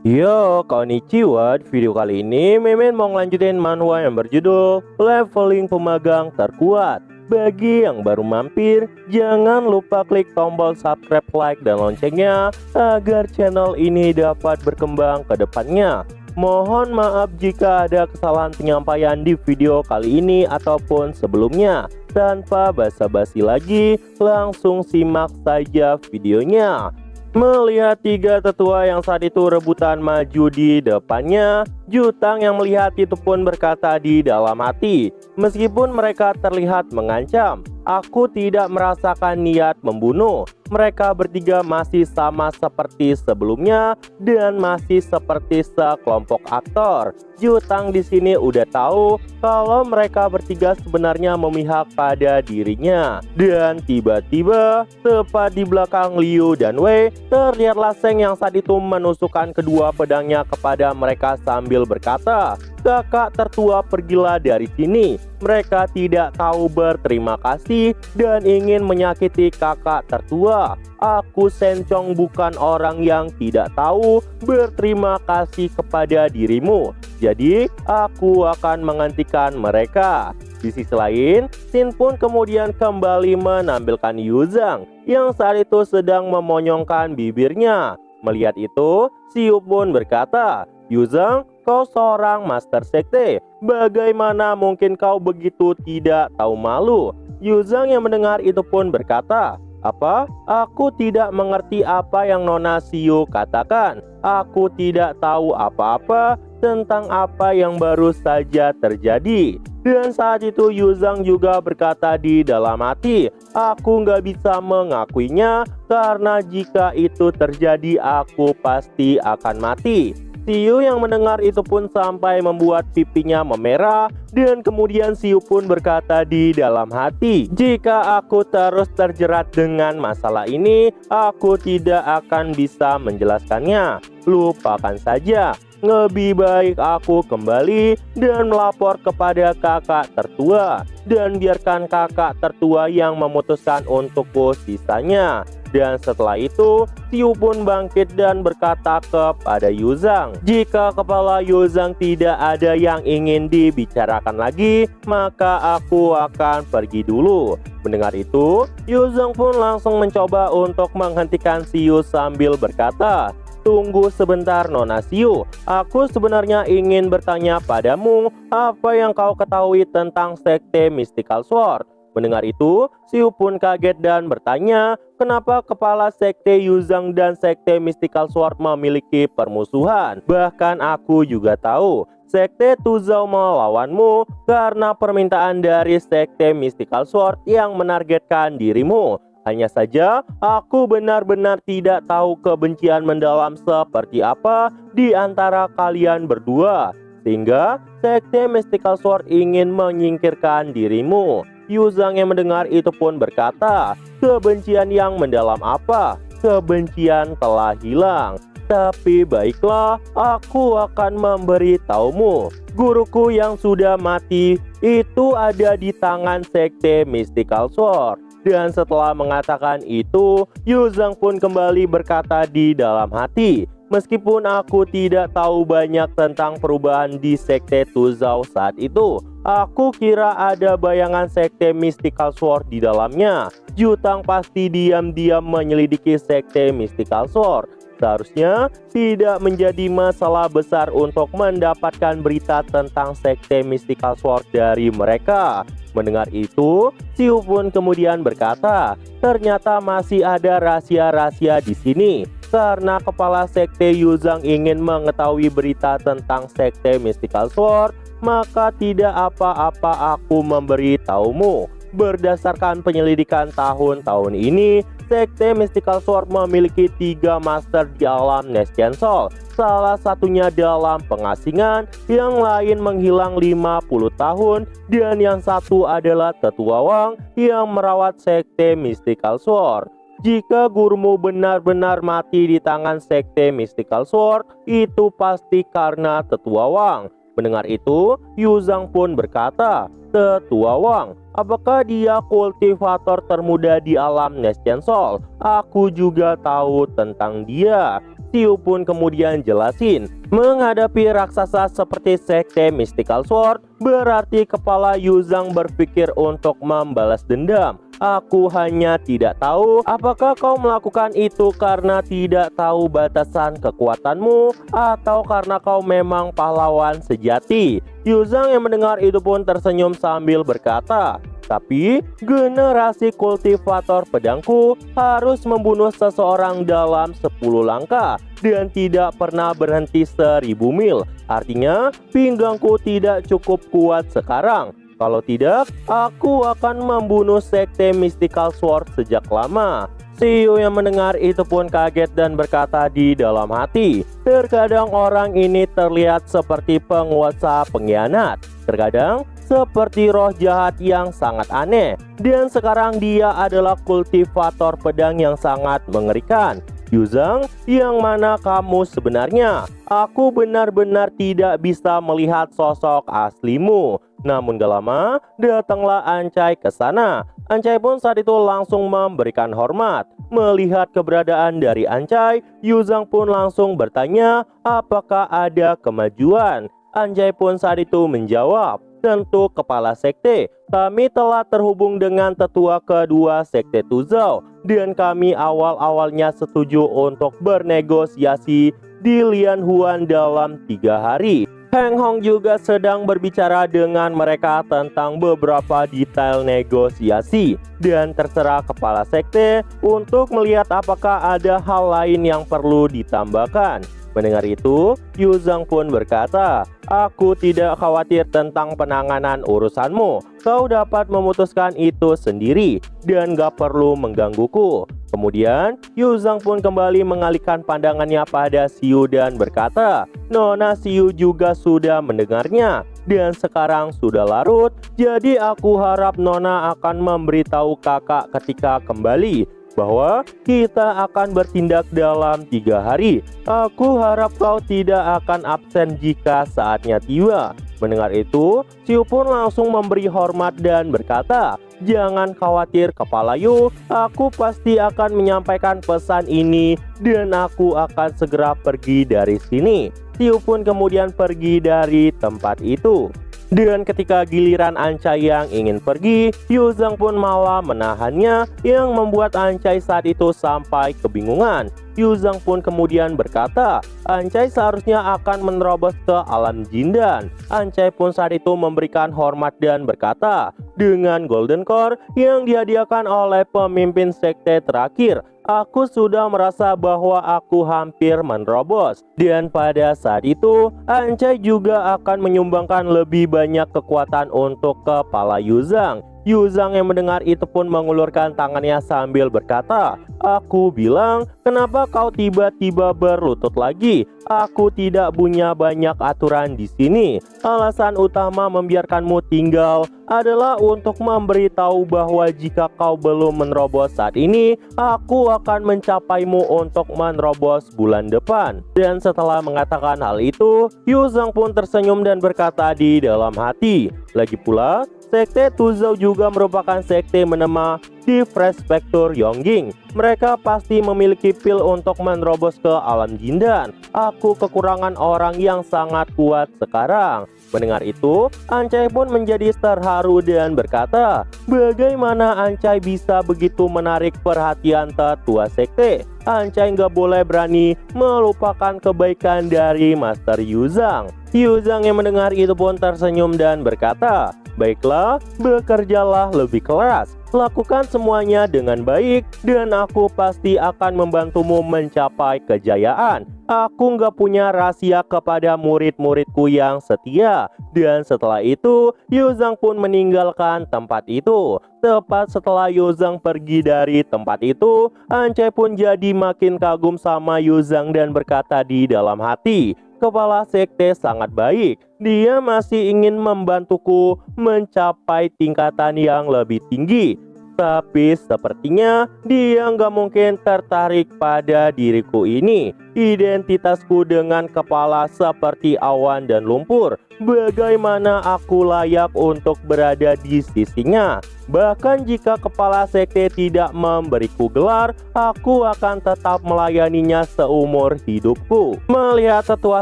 Yo, konnichiwa. Di video kali ini Mimin mau ngelanjutin manhwa yang berjudul Leveling Pemagang Terkuat. Bagi yang baru mampir, jangan lupa klik tombol subscribe, like, dan loncengnya agar channel ini dapat berkembang ke depannya. Mohon maaf jika ada kesalahan penyampaian di video kali ini ataupun sebelumnya. Tanpa basa-basi lagi, langsung simak saja videonya. Melihat tiga tetua yang saat itu rebutan maju di depannya, Jutang yang melihat itu pun berkata di dalam hati, meskipun mereka terlihat mengancam, aku tidak merasakan niat membunuh. Mereka bertiga masih sama seperti sebelumnya dan masih seperti sekelompok aktor. Jutang di sini udah tahu kalau mereka bertiga sebenarnya memihak pada dirinya. Dan tiba-tiba tepat di belakang Liu dan Wei, terlihatlah Seng yang saat itu menusukkan kedua pedangnya kepada mereka sambil berkata, kakak tertua pergilah dari sini. Mereka tidak tahu berterima kasih dan ingin menyakiti kakak tertua. Aku Sencong bukan orang yang tidak tahu berterima kasih kepada dirimu. Jadi aku akan menghentikan mereka. Di sisi lain, Sin pun kemudian kembali menampilkan Yuzang yang saat itu sedang memonyongkan bibirnya. Melihat itu, Siu pun berkata, Yuzang, kau seorang master sekte. Bagaimana mungkin kau begitu tidak tahu malu? Yuzang yang mendengar itu pun berkata, apa? Aku tidak mengerti apa yang Nona Siu katakan. Aku tidak tahu apa-apa tentang apa yang baru saja terjadi. Dan saat itu Yuzang juga berkata di dalam hati, aku nggak bisa mengakuinya karena jika itu terjadi aku pasti akan mati. Siu yang mendengar itu pun sampai membuat pipinya memerah dan kemudian Siu pun berkata di dalam hati, jika aku terus terjerat dengan masalah ini, aku tidak akan bisa menjelaskannya. Lupakan saja. Lebih baik aku kembali dan melapor kepada kakak tertua dan biarkan kakak tertua yang memutuskan untukku sisanya. Dan setelah itu, Siu pun bangkit dan berkata kepada Yuzang, jika kepala Yuzang tidak ada yang ingin dibicarakan lagi, maka aku akan pergi dulu. Mendengar itu, Yuzang pun langsung mencoba untuk menghentikan Siu sambil berkata, tunggu sebentar Nona Siu, aku sebenarnya ingin bertanya padamu apa yang kau ketahui tentang sekte Mystical Sword. Mendengar itu, Siu pun kaget dan bertanya, kenapa kepala sekte Yuzang dan sekte Mystical Sword memiliki permusuhan? Bahkan aku juga tahu, sekte Tuzao melawanmu karena permintaan dari sekte Mystical Sword yang menargetkan dirimu. Hanya saja, aku benar-benar tidak tahu kebencian mendalam seperti apa di antara kalian berdua, sehingga sekte Mystical Sword ingin menyingkirkan dirimu. Yuzang yang mendengar itu pun berkata, kebencian yang mendalam apa? Kebencian telah hilang. Tapi baiklah, aku akan memberitahumu. Guruku yang sudah mati itu ada di tangan sekte Mystical Sword. Dan setelah mengatakan itu, Yuzang pun kembali berkata di dalam hati, meskipun aku tidak tahu banyak tentang perubahan di sekte Tuzao saat itu, aku kira ada bayangan sekte Mystical Sword di dalamnya. Jutang pasti diam-diam menyelidiki sekte Mystical Sword. Seharusnya tidak menjadi masalah besar untuk mendapatkan berita tentang sekte Mystical Sword dari mereka. Mendengar itu, Siu pun kemudian berkata, ternyata masih ada rahasia-rahasia di sini. Karena kepala sekte Yuzang ingin mengetahui berita tentang sekte Mystical Sword, maka tidak apa-apa aku memberitahumu. Berdasarkan penyelidikan tahun-tahun ini, sekte Mystical Sword memiliki 3 master di alam Nestian Soul. Salah satunya dalam pengasingan, yang lain menghilang 50 tahun, dan yang satu adalah Tetua Wang yang merawat sekte Mystical Sword. Jika gurumu benar-benar mati di tangan sekte Mystical Sword, itu pasti karena Tetua Wang. Mendengar itu, Yuzang pun berkata, Tetua Wang, apakah dia kultivator termuda di alam Nestian Soul? Aku juga tahu tentang dia. Siu pun kemudian jelasin, menghadapi raksasa seperti sekte Mystical Sword, berarti kepala Yuzang berpikir untuk membalas dendam. Aku hanya tidak tahu apakah kau melakukan itu karena tidak tahu batasan kekuatanmu atau karena kau memang pahlawan sejati. Yuzang yang mendengar itu pun tersenyum sambil berkata, tapi generasi kultivator pedangku harus membunuh seseorang dalam 10 langkah dan tidak pernah berhenti 1000 mil. Artinya pinggangku tidak cukup kuat sekarang. Kalau tidak, aku akan membunuh sekte Mystical Sword sejak lama. Siu yang mendengar itu pun kaget dan berkata di dalam hati, terkadang orang ini terlihat seperti penguasa pengkhianat, terkadang seperti roh jahat yang sangat aneh, dan sekarang dia adalah kultivator pedang yang sangat mengerikan. Yuzang, yang mana kamu sebenarnya? Aku benar-benar tidak bisa melihat sosok aslimu. Namun gak lama, datanglah Ancai ke sana. Ancai pun saat itu langsung memberikan hormat. Melihat keberadaan dari Ancai, Yuzang pun langsung bertanya apakah ada kemajuan. Ancai pun saat itu menjawab, tentu kepala sekte. Kami telah terhubung dengan tetua kedua sekte Tuzhou dan kami awal-awalnya setuju untuk bernegosiasi di Lianhuan dalam 3 hari. Heng Hong juga sedang berbicara dengan mereka tentang beberapa detail negosiasi dan terserah kepala sekte untuk melihat apakah ada hal lain yang perlu ditambahkan. Mendengar itu, Yuzang pun berkata, aku tidak khawatir tentang penanganan urusanmu. Kau dapat memutuskan itu sendiri dan gak perlu menggangguku. Kemudian, Yuzang pun kembali mengalihkan pandangannya pada Siu dan berkata, Nona Siu juga sudah mendengarnya dan sekarang sudah larut. Jadi aku harap Nona akan memberitahu kakak ketika kembali bahwa kita akan bertindak dalam 3 hari. Aku harap kau tidak akan absen jika saatnya tiba. Mendengar itu, Siu pun langsung memberi hormat dan berkata, jangan khawatir Kepala Yu, aku pasti akan menyampaikan pesan ini dan aku akan segera pergi dari sini. Siu pun kemudian pergi dari tempat itu. Dan ketika giliran Ancai yang ingin pergi, Yuzang pun malah menahannya yang membuat Ancai saat itu sampai kebingungan. Yuzang pun kemudian berkata, Ancai seharusnya akan menerobos ke alam Jindan. Ancai pun saat itu memberikan hormat dan berkata, dengan Golden Core yang dihadiahkan oleh pemimpin sekte terakhir, aku sudah merasa bahwa aku hampir menerobos. Dan pada saat itu, Ancai juga akan menyumbangkan lebih banyak kekuatan untuk Kepala Yuzang. Yuzang yang mendengar itu pun mengulurkan tangannya sambil berkata, aku bilang, kenapa kau tiba-tiba berlutut lagi? Aku tidak punya banyak aturan di sini. Alasan utama membiarkanmu tinggal adalah untuk memberitahu bahwa jika kau belum menerobos saat ini, aku akan mencapaimu untuk menerobos bulan depan. Dan setelah mengatakan hal itu, Yuzang pun tersenyum dan berkata di dalam hati, lagi pula, sekte Tuzhou juga merupakan sekte menema di Prefektur Yongjing. Mereka pasti memiliki pil untuk menerobos ke alam Jindan. Aku kekurangan orang yang sangat kuat sekarang. Mendengar itu, Ancai pun menjadi terharu dan berkata, bagaimana Ancai bisa begitu menarik perhatian tetua sekte? Ancai nggak boleh berani melupakan kebaikan dari Master Yuzang. Yuzang yang mendengar itu pun tersenyum dan berkata, baiklah, bekerjalah lebih keras. Lakukan semuanya dengan baik dan aku pasti akan membantumu mencapai kejayaan. Aku nggak punya rahasia kepada murid-muridku yang setia. Dan setelah itu, Yuzang pun meninggalkan tempat itu. Tepat setelah Yuzang pergi dari tempat itu, Ancai pun jadi makin kagum sama Yuzang dan berkata di dalam hati, Kepala sekte sangat baik. Dia masih ingin membantuku mencapai tingkatan yang lebih tinggi. Tapi sepertinya dia nggak mungkin tertarik pada diriku ini. identitasku dengan kepala seperti awan dan lumpur. Bagaimana aku layak untuk berada di sisinya? Bahkan jika kepala sekte tidak memberiku gelar, aku akan tetap melayaninya seumur hidupku. Melihat tetua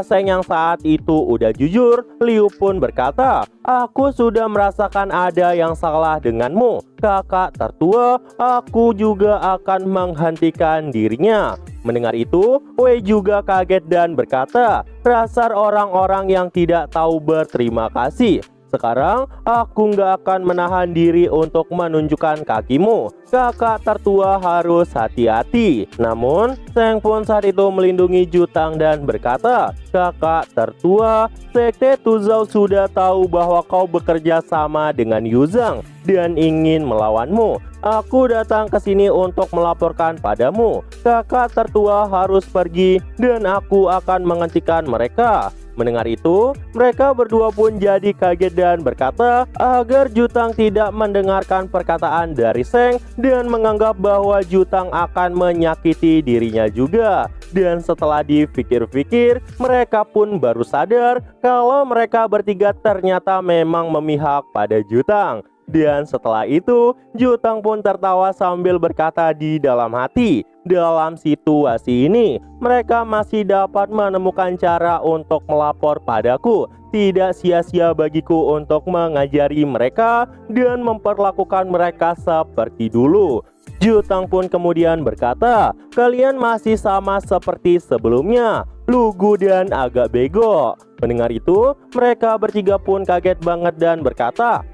Seng yang saat itu udah jujur, Liu pun berkata, "Aku sudah merasakan ada yang salah denganmu, kakak tertua. Aku juga akan menghentikan dirinya." Mendengar itu, Wei juga kaget dan berkata, "Dasar orang-orang yang tidak tahu berterima kasih. Sekarang aku nggak akan menahan diri untuk menunjukkan kakimu. Kakak tertua harus hati-hati." Namun Seng pun saat itu melindungi Jutang dan berkata, "Kakak tertua, Sekte Tuzhou sudah tahu bahwa kau bekerja sama dengan Yuzhang dan ingin melawanmu. Aku datang ke sini untuk melaporkan padamu. Kakak tertua harus pergi dan aku akan menghentikan mereka." Mendengar itu, mereka berdua pun jadi kaget dan berkata agar Jutang tidak mendengarkan perkataan dari Seng dan menganggap bahwa Jutang akan menyakiti dirinya juga. Dan setelah dipikir-pikir, mereka pun baru sadar kalau mereka bertiga ternyata memang memihak pada Jutang. Dan setelah itu, Jutang pun tertawa sambil berkata di dalam hati, "Dalam situasi ini, mereka masih dapat menemukan cara untuk melapor padaku. Tidak sia-sia bagiku untuk mengajari mereka dan memperlakukan mereka seperti dulu." Jutang pun kemudian berkata, "Kalian masih sama seperti sebelumnya, lugu dan agak bego." Mendengar itu, mereka bertiga pun kaget banget dan berkata,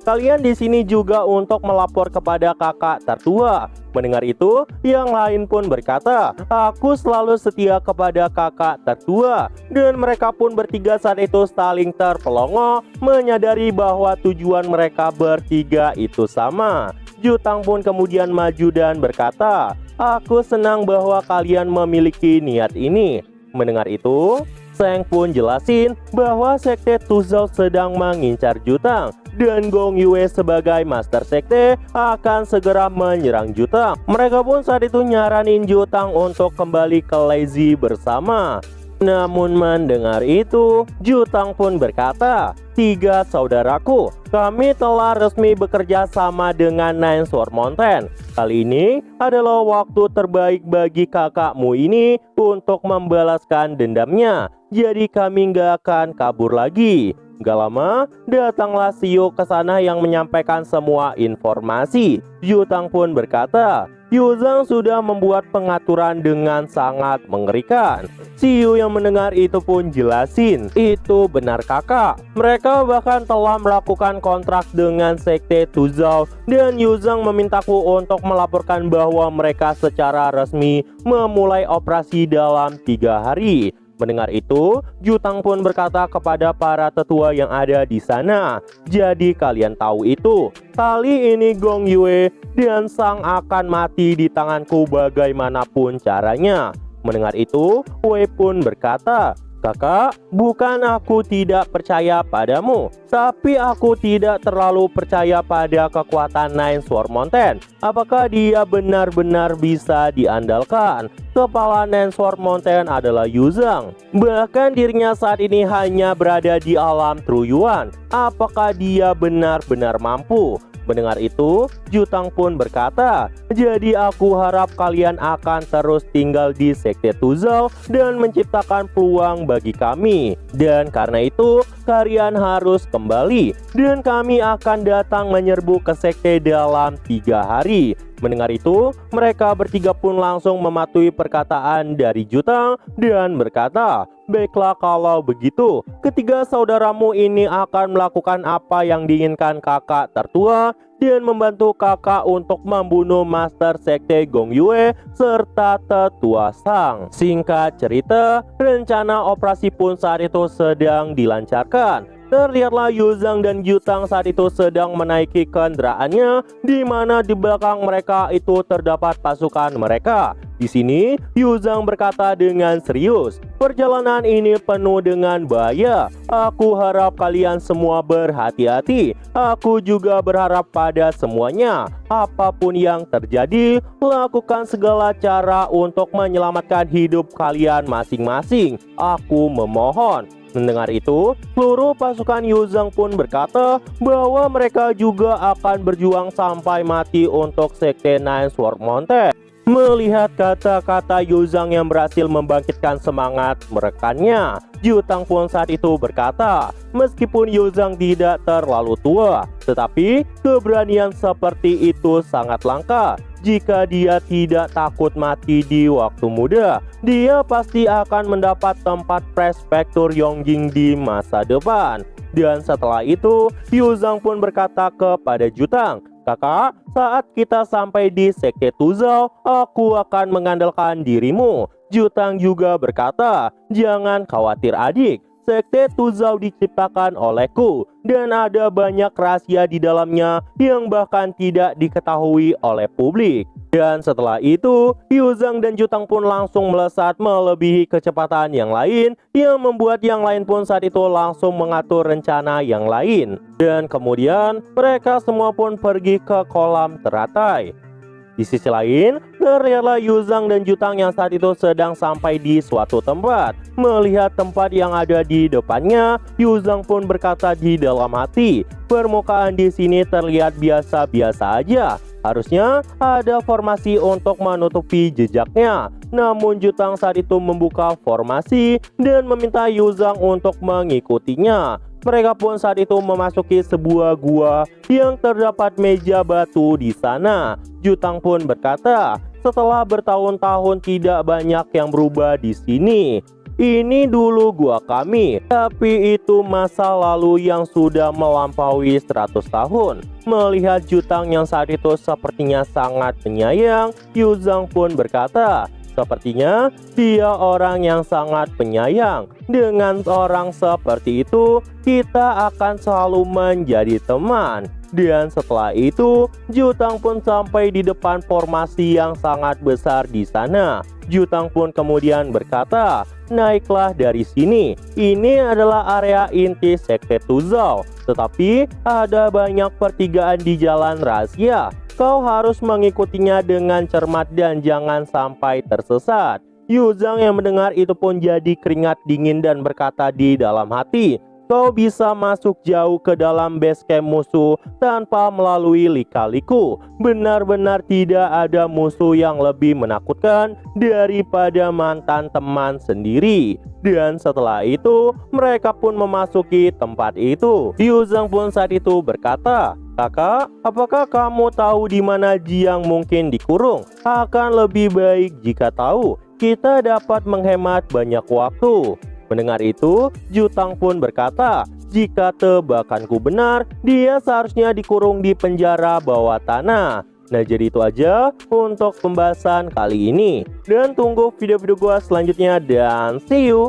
"Kalian di sini juga untuk melapor kepada kakak tertua?" Mendengar itu, yang lain pun berkata, "Aku selalu setia kepada kakak tertua." Dan mereka pun bertiga saat itu saling terpelongo, menyadari bahwa tujuan mereka bertiga itu sama. Jutang pun kemudian maju dan berkata, "Aku senang bahwa kalian memiliki niat ini." Mendengar itu, Seng pun jelasin bahwa Sekte Tuzhou sedang mengincar Jutang dan Gong Yue sebagai Master Sekte akan segera menyerang Jutang. Mereka pun saat itu nyaranin Jutang untuk kembali ke Lazy bersama. Namun mendengar itu, Jutang pun berkata, "Tiga saudaraku, kami telah resmi bekerja sama dengan Nine Sword Mountain. Kali ini adalah waktu terbaik bagi kakakmu ini untuk membalaskan dendamnya. Jadi kami nggak akan kabur lagi." Gak lama, datanglah Xiu ke sana yang menyampaikan semua informasi. Jutang pun berkata, "Yuzhang sudah membuat pengaturan dengan sangat mengerikan." Xiu yang mendengar itu pun jelasin, "Itu benar kakak. Mereka bahkan telah melakukan kontrak dengan Sekte Tuzhou dan Yuzhang memintaku untuk melaporkan bahwa mereka secara resmi memulai operasi dalam 3 hari. Mendengar itu, Jutang pun berkata kepada para tetua yang ada di sana, "Jadi kalian tahu itu, kali ini Gong Yue dan Sang akan mati di tanganku bagaimanapun caranya." Mendengar itu, Wei pun berkata, "Kakak, bukan aku tidak percaya padamu, tapi aku tidak terlalu percaya pada kekuatan Nine Sword Mountain. Apakah dia benar-benar bisa diandalkan? Kepala Nine Sword Mountain adalah Yuzhang. Bahkan dirinya saat ini hanya berada di alam True Yuan. Apakah dia benar-benar mampu?" Mendengar itu, Jutang pun berkata, "Jadi aku harap kalian akan terus tinggal di Sekte Tuzhou dan menciptakan peluang bagi kami. Dan karena itu, kalian harus kembali dan kami akan datang menyerbu ke Sekte dalam 3 hari." Mendengar itu, mereka bertiga pun langsung mematuhi perkataan dari Jutang dan berkata, "Baiklah kalau begitu, ketiga saudaramu ini akan melakukan apa yang diinginkan kakak tertua dan membantu kakak untuk membunuh Master Sekte Gong Yue serta tetua Sang." Singkat cerita, rencana operasi pun saat itu sedang dilancarkan. Terlihatlah Yuzhang dan Jutang saat itu sedang menaiki kendaraannya, di mana di belakang mereka itu terdapat pasukan mereka. Di sini, Yuzhang berkata dengan serius, "Perjalanan ini penuh dengan bahaya. Aku harap kalian semua berhati-hati. Aku juga berharap pada semuanya. Apapun yang terjadi, lakukan segala cara untuk menyelamatkan hidup kalian masing-masing. Aku memohon." Mendengar itu, seluruh pasukan Yuzhang pun berkata bahwa mereka juga akan berjuang sampai mati untuk Sekte Nine Sword Mountain. Melihat kata-kata Yuzhang yang berhasil membangkitkan semangat rekannya, Jutang pun saat itu berkata, meskipun Yuzhang tidak terlalu tua, tetapi keberanian seperti itu sangat langka. Jika dia tidak takut mati di waktu muda, dia pasti akan mendapat tempat prefektur Yongjing di masa depan. Dan setelah itu, Yuzhang pun berkata kepada Jutang, "Kakak, saat kita sampai di Sekte Tuzao, aku akan mengandalkan dirimu." Jutang juga berkata, "Jangan khawatir adik, Sekte Tuzao diciptakan olehku dan ada banyak rahasia di dalamnya yang bahkan tidak diketahui oleh publik." Dan setelah itu, Yuzhang dan Jutang pun langsung melesat melebihi kecepatan yang lain, yang membuat yang lain pun saat itu langsung mengatur rencana yang lain. Dan kemudian mereka semua pun pergi ke kolam teratai. Di sisi lain, terlihatlah Yuzhang dan Jutang yang saat itu sedang sampai di suatu tempat. Melihat tempat yang ada di depannya, Yuzhang pun berkata di dalam hati, "Permukaan di sini terlihat biasa-biasa aja. Harusnya ada formasi untuk menutupi jejaknya." Namun Jutang saat itu membuka formasi dan meminta Yuzhang untuk mengikutinya. Mereka pun saat itu memasuki sebuah gua yang terdapat meja batu di sana. Jutang pun berkata, "Setelah bertahun-tahun tidak banyak yang berubah di sini. Ini dulu gua kami, tapi itu masa lalu yang sudah melampaui 100 tahun." Melihat Jutang yang saat itu sepertinya sangat penyayang, Yuzhang pun berkata, "Sepertinya dia orang yang sangat penyayang. Dengan orang seperti itu, kita akan selalu menjadi teman." Dan setelah itu, Jutang pun sampai di depan formasi yang sangat besar di sana. Jutang pun kemudian berkata, "Naiklah dari sini. Ini adalah area inti Sekte Tuzao. Tetapi ada banyak pertigaan di jalan rahasia. Kau harus mengikutinya dengan cermat dan jangan sampai tersesat." Yuzhang yang mendengar itu pun jadi keringat dingin dan berkata di dalam hati, "Kau bisa masuk jauh ke dalam base camp musuh tanpa melalui lika-liku. Benar-benar tidak ada musuh yang lebih menakutkan daripada mantan teman sendiri." Dan setelah itu, mereka pun memasuki tempat itu. Yuzhang pun saat itu berkata, "Kakak, apakah kamu tahu di mana Jiang mungkin dikurung? Akan lebih baik jika tahu. Kita dapat menghemat banyak waktu." Mendengar itu, Jutang pun berkata, "Jika tebakanku benar, dia seharusnya dikurung di penjara bawah tanah." Nah, jadi itu aja untuk pembahasan kali ini. Dan tunggu video-video gua selanjutnya dan see you!